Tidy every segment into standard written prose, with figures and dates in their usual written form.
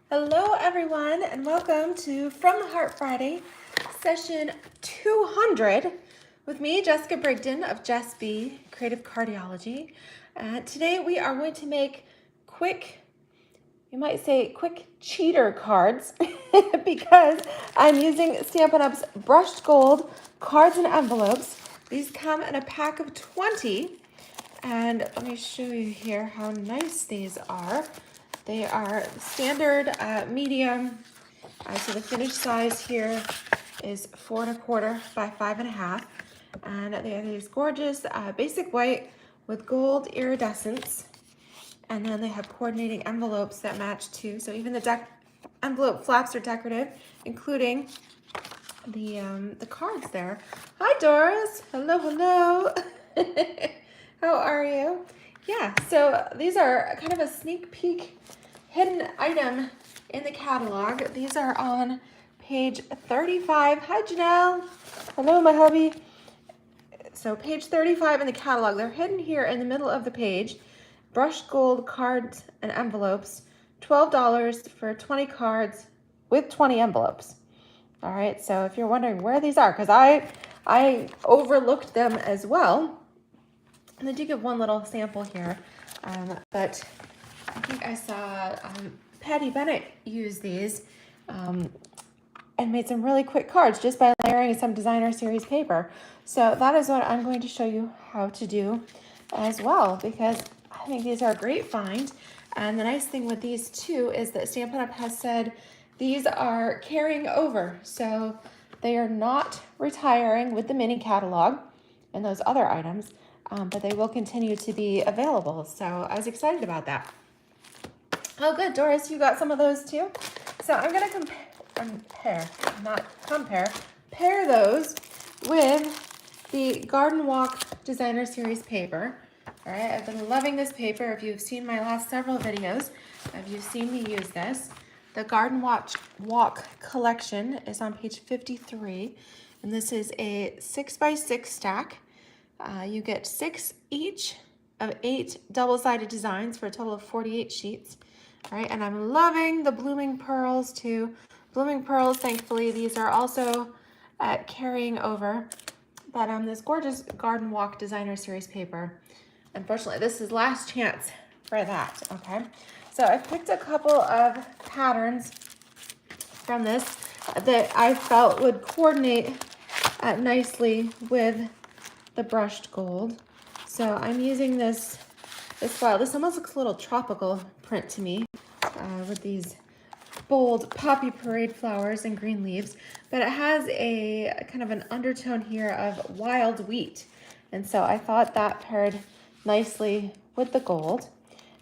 Hello everyone and welcome to From the Heart Friday, session 200 with me, Jessica Brigden of DSP, Creative Cardiology. Today we are going to make quick, you might say quick cheater cards because I'm using Stampin' Up's brushed gold cards and envelopes. These come in a pack of 20 and let me show you here how nice these are. They are standard medium. So the finished size here is 4 1/4 by 5 1/2. And they are these gorgeous basic white with gold iridescence. And then they have coordinating envelopes that match too. So even the envelope flaps are decorative, including the cards there. Hi Doris, hello, hello. How are you? Yeah, so these are kind of a sneak peek hidden item in the catalog. These are on page 35. Hi Janelle. Hello my hubby. So page 35 in the catalog. They're hidden here in the middle of the page. Brushed gold cards and envelopes. $12 for 20 cards with 20 envelopes. All right, so if you're wondering where these are, because I overlooked them as well. And they do give one little sample here, but I think I saw Patty Bennett use these and made some really quick cards just by layering some designer series paper. So that is what I'm going to show you how to do as well, because I think these are a great find. And the nice thing with these too is that Stampin' Up has said these are carrying over. So they are not retiring with the mini catalog and those other items, but they will continue to be available. So I was excited about that. Oh, good, Doris, you got some of those too? So I'm gonna pair those with the Garden Walk Designer Series paper. All right, I've been loving this paper. If you've seen my last several videos, if you've seen me use this, the Garden Walk collection is on page 53, and this is a 6x6 stack. You get 6 each of 8 double-sided designs for a total of 48 sheets. All right, and I'm loving the Blooming Pearls too. Blooming Pearls, thankfully, these are also carrying over. But this gorgeous Garden Walk Designer Series paper. Unfortunately, this is last chance for that, okay? So I picked a couple of patterns from this that I felt would coordinate nicely with the brushed gold. So I'm using this file. This almost looks a little tropical print to me with these bold poppy parade flowers and green leaves, but it has a kind of an undertone here of wild wheat. And so I thought that paired nicely with the gold.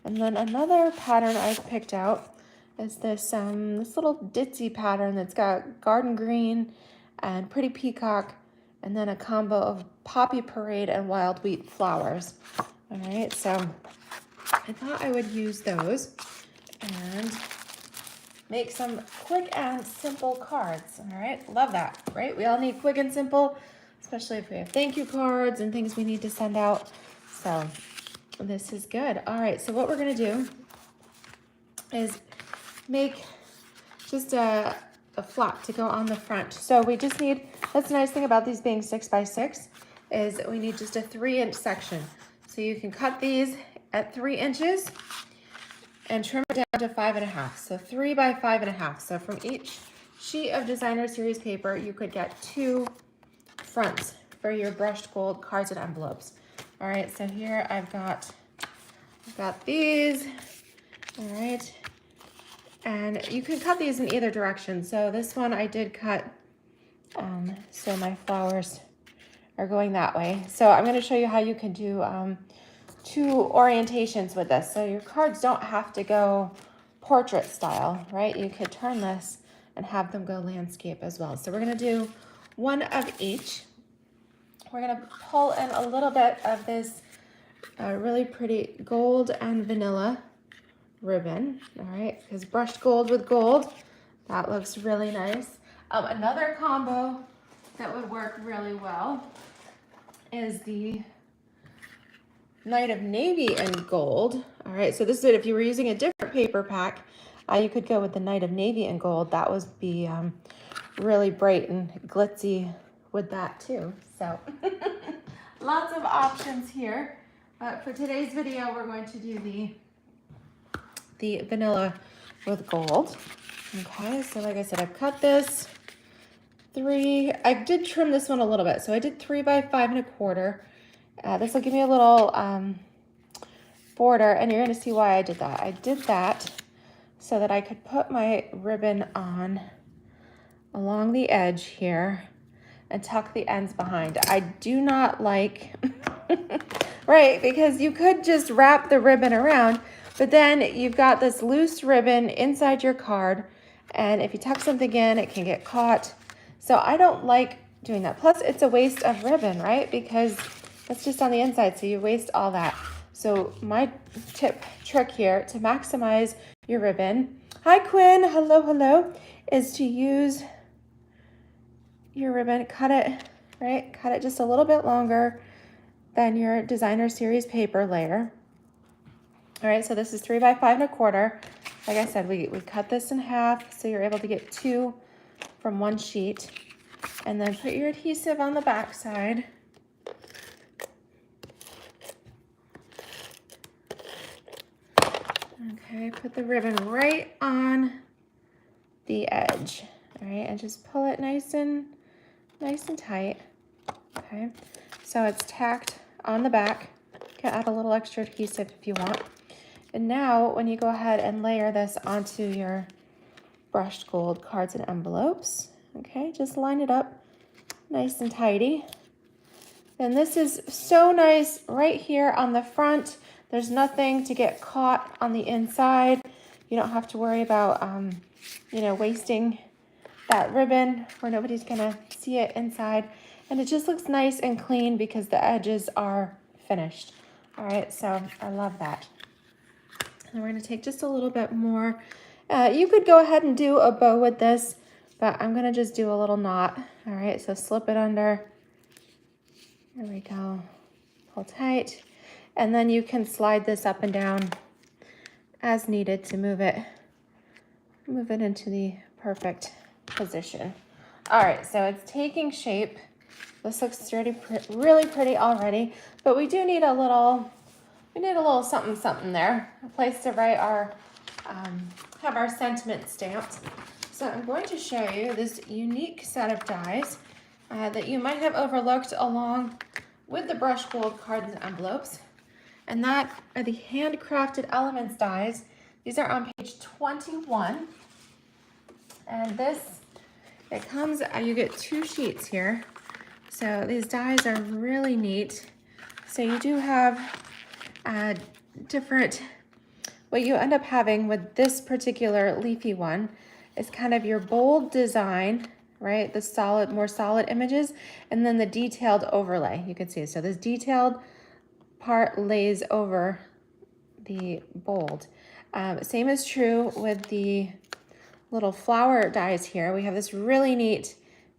And then another pattern I've picked out is this little ditzy pattern that's got garden green and pretty peacock, and then a combo of poppy parade and wild wheat flowers. All right, so I thought I would use those and make some quick and simple cards. All right, love that, right? We all need quick and simple, especially if we have thank you cards and things we need to send out. So this is good. All right, so what we're gonna do is make just a flap to go on the front. So we just need, that's the nice thing about these being 6x6, is we need just a 3-inch section. So you can cut these at 3 inches and trim it down to 5 1/2. So 3 by 5 1/2. So from each sheet of designer series paper, you could get 2 fronts for your brushed gold cards and envelopes. All right, so here I've got these. All right, and you can cut these in either direction. So this one I did cut, so my flowers are going that way. So I'm going to show you how you can do 2 orientations with this. So your cards don't have to go portrait style, right? You could turn this and have them go landscape as well. So we're going to do 1 of each. We're going to pull in a little bit of this really pretty gold and vanilla ribbon, all right? Because brushed gold with gold, that looks really nice. Another combo that would work really well is the Night of Navy and Gold. All right, so this is it. If you were using a different paper pack, You could go with the Night of Navy and Gold. That would be really bright and glitzy with that too. So lots of options here. But for today's video, we're going to do the vanilla with gold. Okay, so like I said, I've cut this I did trim this one a little bit. So I did 3 by 5 1/4. This will give me a little border, and you're gonna see why I did that. I did that so that I could put my ribbon on along the edge here and tuck the ends behind. I do not like, right, because you could just wrap the ribbon around, but then you've got this loose ribbon inside your card, and if you tuck something in, it can get caught. So I don't like doing that. Plus, it's a waste of ribbon, right? Because that's just on the inside, so you waste all that. So my trick here to maximize your ribbon, hi Quinn, hello, hello, is to use your ribbon, cut it, right? Cut it just a little bit longer than your designer series paper layer. All right, so this is 3 by 5 1/4. Like I said, we cut this in half so you're able to get 2 from one sheet. And then put your adhesive on the back side. Okay, put the ribbon right on the edge. All right, and just pull it nice and tight. Okay, so it's tacked on the back. You can add a little extra adhesive if you want. And now when you go ahead and layer this onto your brushed gold cards and envelopes, okay, just line it up nice and tidy. And this is so nice right here on the front. There's nothing to get caught on the inside. You don't have to worry about, you know, wasting that ribbon where nobody's gonna see it inside. And it just looks nice and clean because the edges are finished. All right, so I love that. And we're gonna take just a little bit more. You could go ahead and do a bow with this, but I'm gonna just do a little knot. All right, so slip it under. There we go, pull tight. And then you can slide this up and down as needed to move it into the perfect position. All right, so it's taking shape. This looks really pretty already, but we do need a little, something there, a place to write our, have our sentiment stamped. So I'm going to show you this unique set of dies that you might have overlooked along with the brushed gold cards and envelopes. And that are the Handcrafted Elements dies. These are on page 21. And this, it comes, you get 2 sheets here. So these dies are really neat. So you do have different, what you end up having with this particular leafy one is kind of your bold design, right? The solid, more solid images, and then the detailed overlay, you can see. So this detailed part lays over the bold. Same is true with the little flower dies here. We have this really neat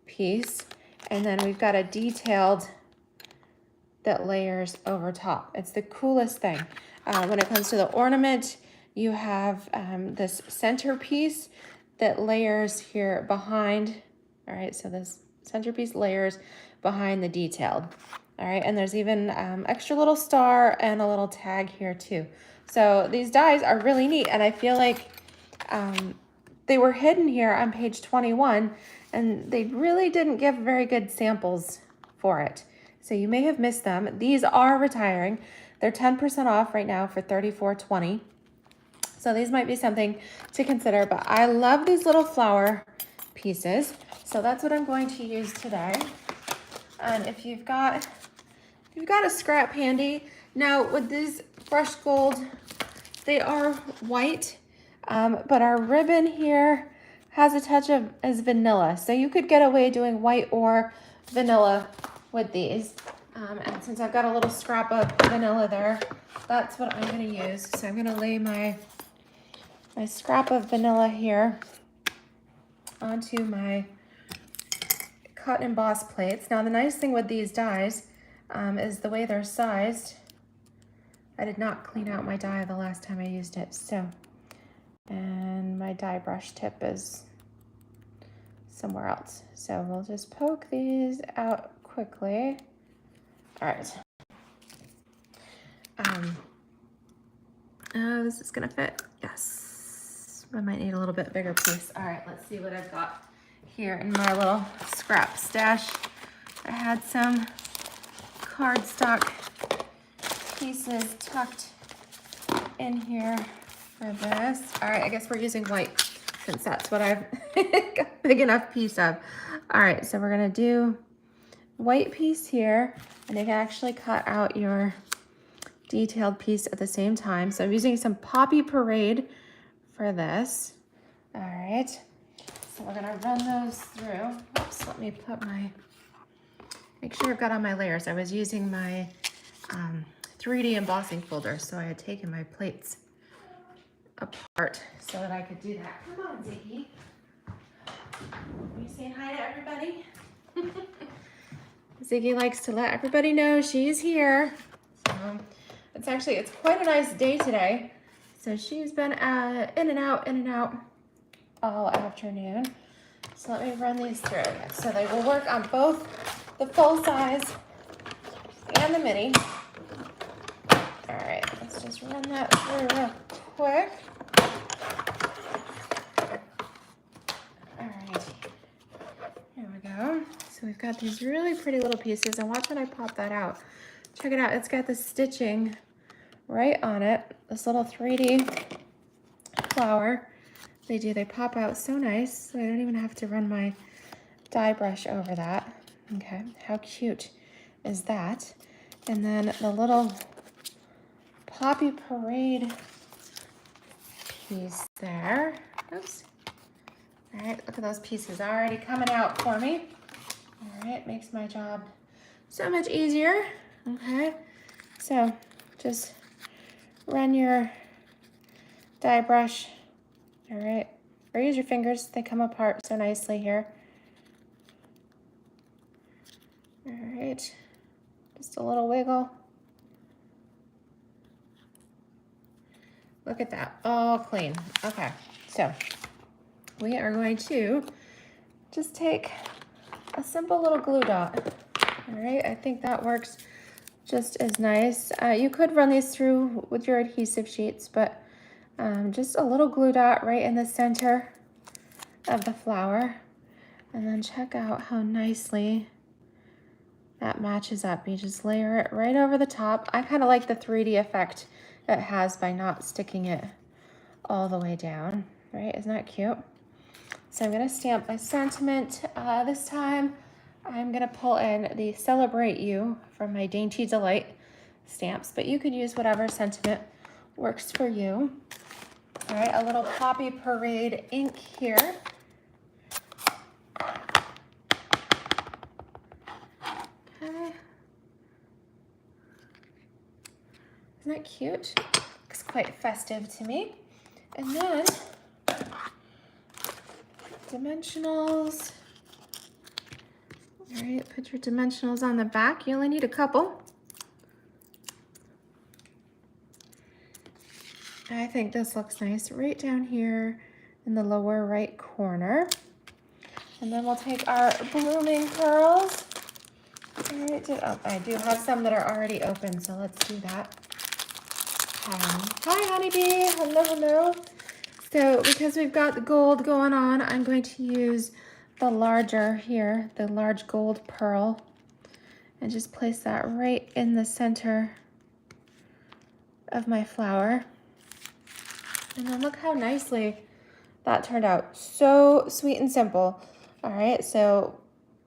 piece, and then we've got a detailed that layers over top. It's the coolest thing. When it comes to the ornament, you have this centerpiece that layers here behind. All right, so this centerpiece layers behind the detailed. All right, and there's even extra little star and a little tag here too. So these dies are really neat, and I feel like they were hidden here on page 21, and they really didn't give very good samples for it. So you may have missed them. These are retiring. They're 10% off right now for $34.20. So these might be something to consider, but I love these little flower pieces. So that's what I'm going to use today. And if you've got a scrap handy, now with these brushed gold, they are white, but our ribbon here has a touch of as vanilla. So you could get away doing white or vanilla with these. And since I've got a little scrap of vanilla there, that's what I'm gonna use. So I'm gonna lay my scrap of vanilla here onto my cut and emboss plates. Now the nice thing with these dies is the way they're sized. I did not clean out my die the last time I used it, so And my die brush tip is somewhere else. So we'll just poke these out quickly. All right. Oh, this is gonna fit. Yes. I might need a little bit bigger piece. All right, let's see what I've got here in my little scrap stash. I had some cardstock pieces tucked in here for this. All right, I guess we're using white since that's what I've got a big enough piece of. All right, so we're gonna do white piece here, and you can actually cut out your detailed piece at the same time. So I'm using some Poppy Parade for this. All right, so we're gonna run those through. Oops, let me put my, make sure I've got all my layers. I was using my 3D embossing folder, so I had taken my plates apart so that I could do that. Come on, Ziggy. Are you saying hi to everybody? Ziggy likes to let everybody know she's here. So it's quite a nice day today. So she's been in and out all afternoon. So let me run these through. So they will work on both the full size and the mini. All right, let's just run that through real quick. All right, here we go. So we've got these really pretty little pieces, and watch when I pop that out. Check it out, it's got the stitching right on it. This little 3D flower. They pop out so nice, so I don't even have to run my die brush over that. Okay, how cute is that? And then the little Poppy Parade piece there. Oops. All right, look at those pieces already coming out for me. All right, makes my job so much easier. Okay, so just run your die brush, all right, or use your fingers. They come apart so nicely here. All right, just a little wiggle. Look at that, all clean. Okay, so we are going to just take a simple little glue dot. All right, I think that works just as nice. You could run these through with your adhesive sheets, but just a little glue dot right in the center of the flower. And then check out how nicely that matches up. You just layer it right over the top. I kind of like the 3D effect it has by not sticking it all the way down, right? Isn't that cute? So I'm gonna stamp my sentiment. This time I'm gonna pull in the Celebrate You from my Dainty Delight stamps, but you could use whatever sentiment works for you. All right, a little Poppy Parade ink here. Okay. Isn't that cute? Looks quite festive to me. And then dimensionals. All right, put your dimensionals on the back. You only need a couple. I think this looks nice right down here in the lower right corner. And then we'll take our blooming pearls. All right, oh, I do have some that are already open, so let's do that. Hi, honeybee. Hello, hello. So because we've got the gold going on, I'm going to use the larger here, the large gold pearl, and just place that right in the center of my flower. And then look how nicely that turned out. So sweet and simple. All right, so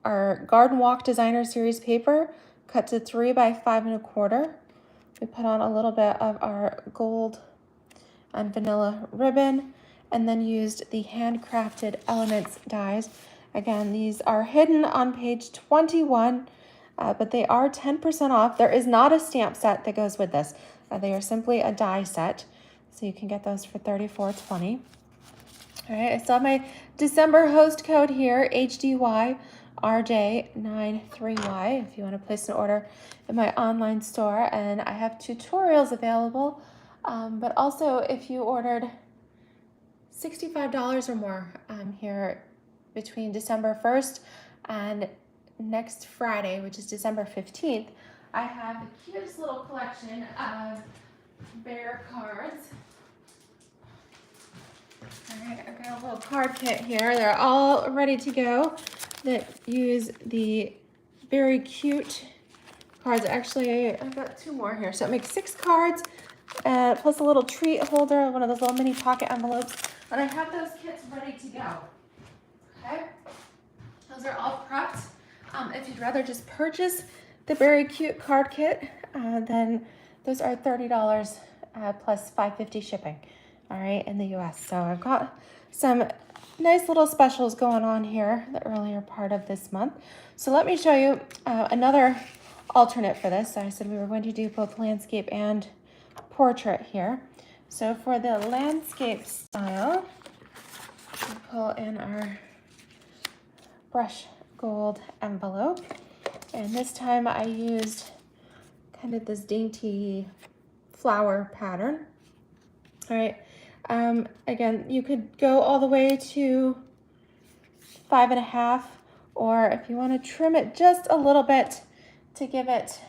our Garden Walk Designer Series paper, cut to 3 by 5 1/4. We put on a little bit of our gold and vanilla ribbon, and then used the Handcrafted Elements dies. Again, these are hidden on page 21, but they are 10% off. There is not a stamp set that goes with this. They are simply a die set, so you can get those for $34.20. All right, I still have my December host code here, HDY RJ93Y, if you want to place an order in my online store. And I have tutorials available, but also if you ordered $65 or more here between December 1st and next Friday, which is December 15th. I have the cutest little collection of bear cards. All right, I've got a little card kit here. They're all ready to go that use the very cute cards. Actually, I've got 2 more here. So it makes 6 cards plus a little treat holder, one of those little mini pocket envelopes. And I have those kits ready to go. Okay, those are all prepped. If you'd rather just purchase the very cute card kit, then those are $30 plus $5.50 shipping. All right, in the US. So I've got some nice little specials going on here the earlier part of this month. So let me show you another alternate for this. I said we were going to do both landscape and portrait here. So for the landscape style, we pull in our brush gold envelope. And this time I used kind of this dainty flower pattern. All right. Again, you could go all the way to 5.5, or if you want to trim it just a little bit to give it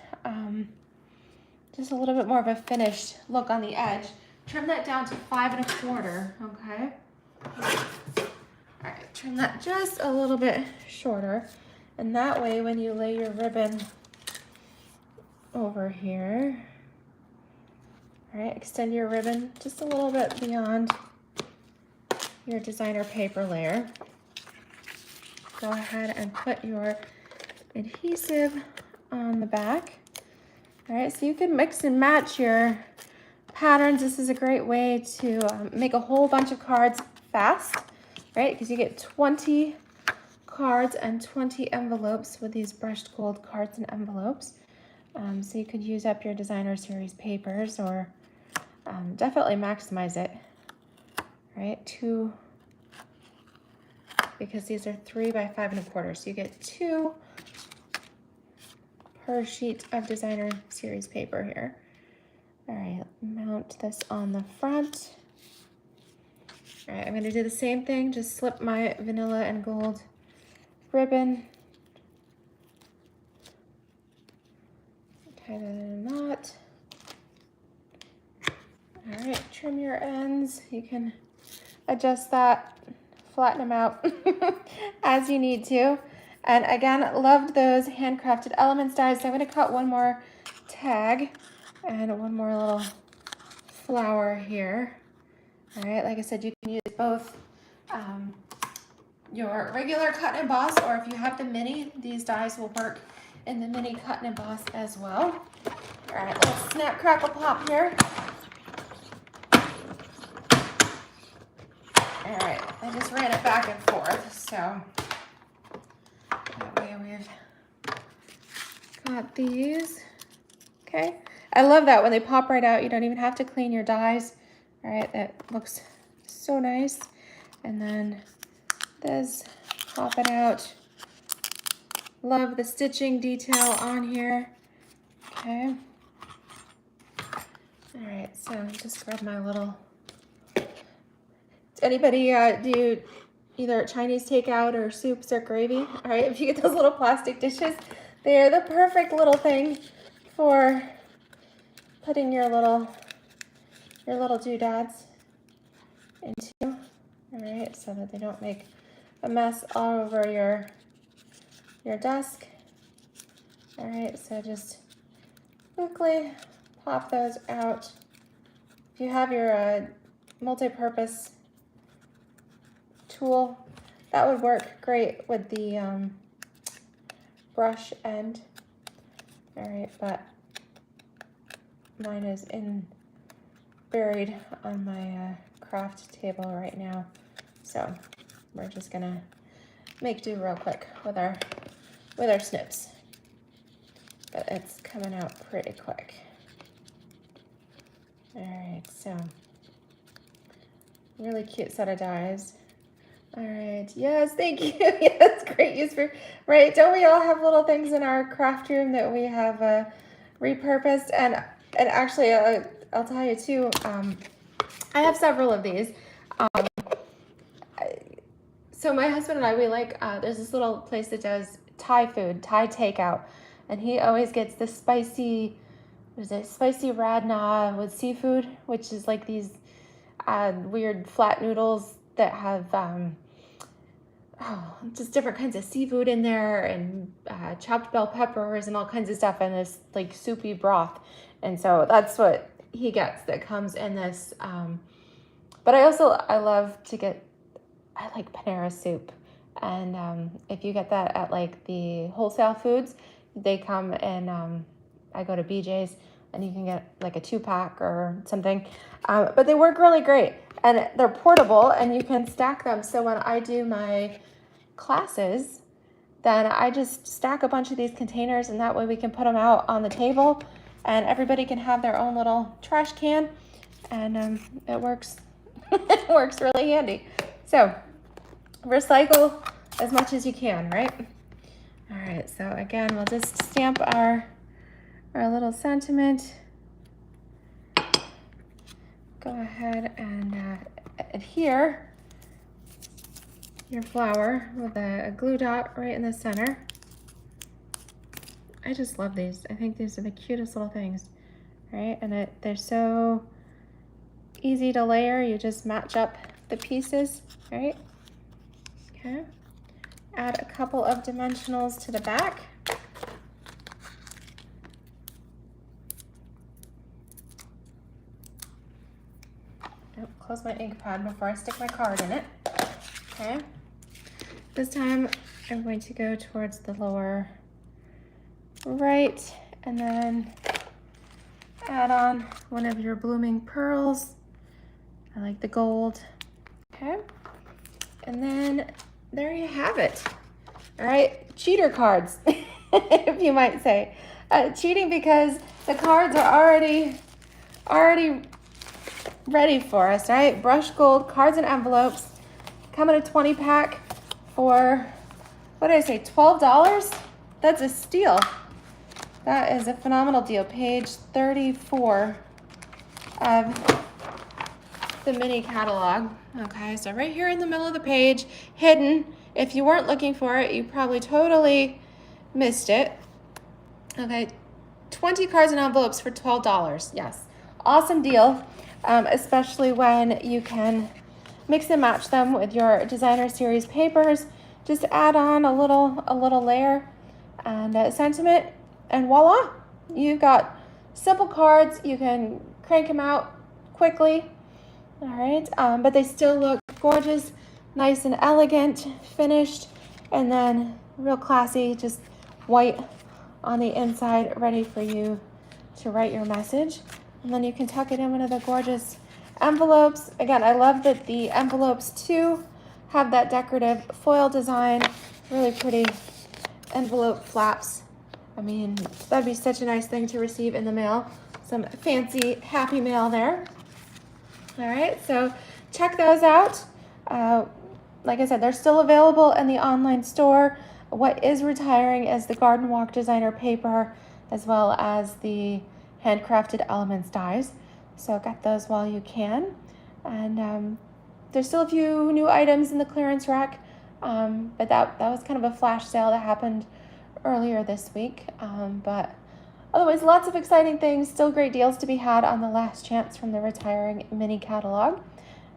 just a little bit more of a finished look on the edge, trim that down to 5.25, okay? All right, trim that just a little bit shorter, and that way when you lay your ribbon over here, all right, extend your ribbon just a little bit beyond your designer paper layer. Go ahead and put your adhesive on the back. All right, so you can mix and match your patterns. This is a great way to make a whole bunch of cards fast, right? Because you get 20 cards and 20 envelopes with these brushed gold cards and envelopes. So you could use up your designer series papers, or definitely maximize it, right? 2, because these are 3 by 5.25, so you get 2 per sheet of designer series paper here. All right, mount this on the front. All right, I'm going to do the same thing, just slip my vanilla and gold ribbon, tie that in a knot. All right, trim your ends. You can adjust that, flatten them out as you need to. And again, loved those handcrafted elements dies. So I'm going to cut one more tag and one more little flower here. All right, like I said, you can use both your regular cut and emboss, or if you have the mini, these dies will work in the mini cut and emboss as well. All right, little snap, crackle, pop here. All right, I just ran it back and forth, so that way we've got these. Okay, I love that when they pop right out, you don't even have to clean your dies. All right, that looks so nice. And then this, pop it out. Love the stitching detail on here. Okay. All right, so just grab my little, anybody do either Chinese takeout or soups or gravy? All right, if you get those little plastic dishes, they're the perfect little thing for putting your little doodads into. All right, so that they don't make a mess all over your desk. All right, so just quickly pop those out. If you have your multi-purpose tool, that would work great with the brush end. All right, but mine is buried on my craft table right now, so we're just gonna make do real quick with our snips, but it's coming out pretty quick. All right, so really cute set of dies. All right, yes, thank you. Yes, great use for, right? Don't we all have little things in our craft room that we have repurposed? And actually, I'll tell you too, I have several of these. So my husband and I, we like, there's this little place that does Thai food, Thai takeout. And he always gets the spicy, what is it, spicy radna with seafood, which is like these weird flat noodles that have just different kinds of seafood in there, and chopped bell peppers and all kinds of stuff in this like soupy broth. And so that's what he gets that comes in this. But I love to get, I like Panera soup. And if you get that at like the wholesale foods, they come in, I go to BJ's and you can get like a 2-pack or something. But they work really great and they're portable and you can stack them. So when I do my classes, then I just stack a bunch of these containers, and that way we can put them out on the table and everybody can have their own little trash can, and it works. It works really handy. So recycle as much as you can, right? All right, so again, we'll just stamp our little sentiment. Go ahead and adhere your flower with a glue dot right in the center. I just love these. I think these are the cutest little things, right? And they're so easy to layer. You just match up the pieces, right? Okay. Add a couple of dimensionals to the back. Close my ink pad before I stick my card in it. Okay. This time I'm going to go towards the lower right and then add on one of your blooming pearls. I like the gold. Okay. And then there you have it. All right, cheater cards, if you might say. Cheating because the cards are already ready for us, right? Brushed gold cards and envelopes come in a 20-pack for, what did I say, $12? That's a steal. That is a phenomenal deal. Page 34 of the mini catalog. Okay, so right here in the middle of the page, hidden. If you weren't looking for it, you probably totally missed it. Okay, 20 cards and envelopes for $12. Yes, awesome deal, especially when you can mix and match them with your designer series papers. Just add on a little layer and sentiment, and voila, you've got simple cards. You can crank them out quickly. All right, but they still look gorgeous, nice and elegant, finished, and then real classy, just white on the inside, ready for you to write your message. And then you can tuck it in one of the gorgeous envelopes. Again, I love that the envelopes too have that decorative foil design, really pretty envelope flaps. I mean, that'd be such a nice thing to receive in the mail. Some fancy happy mail there. All right, so check those out. Like I said, they're still available in the online store. What is retiring is the Garden Walk Designer paper, as well as the Handcrafted Elements dies. So get those while you can. And there's still a few new items in the clearance rack, but that was kind of a flash sale that happened earlier this week. But otherwise, lots of exciting things, still great deals to be had on the last chance from the retiring mini catalog.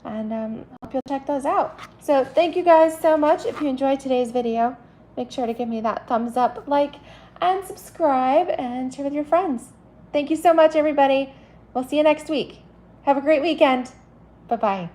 And hope you'll check those out. So thank you guys so much. If you enjoyed today's video, make sure to give me that thumbs up, like, and subscribe, and share with your friends. Thank you so much, everybody. We'll see you next week. Have a great weekend. Bye-bye.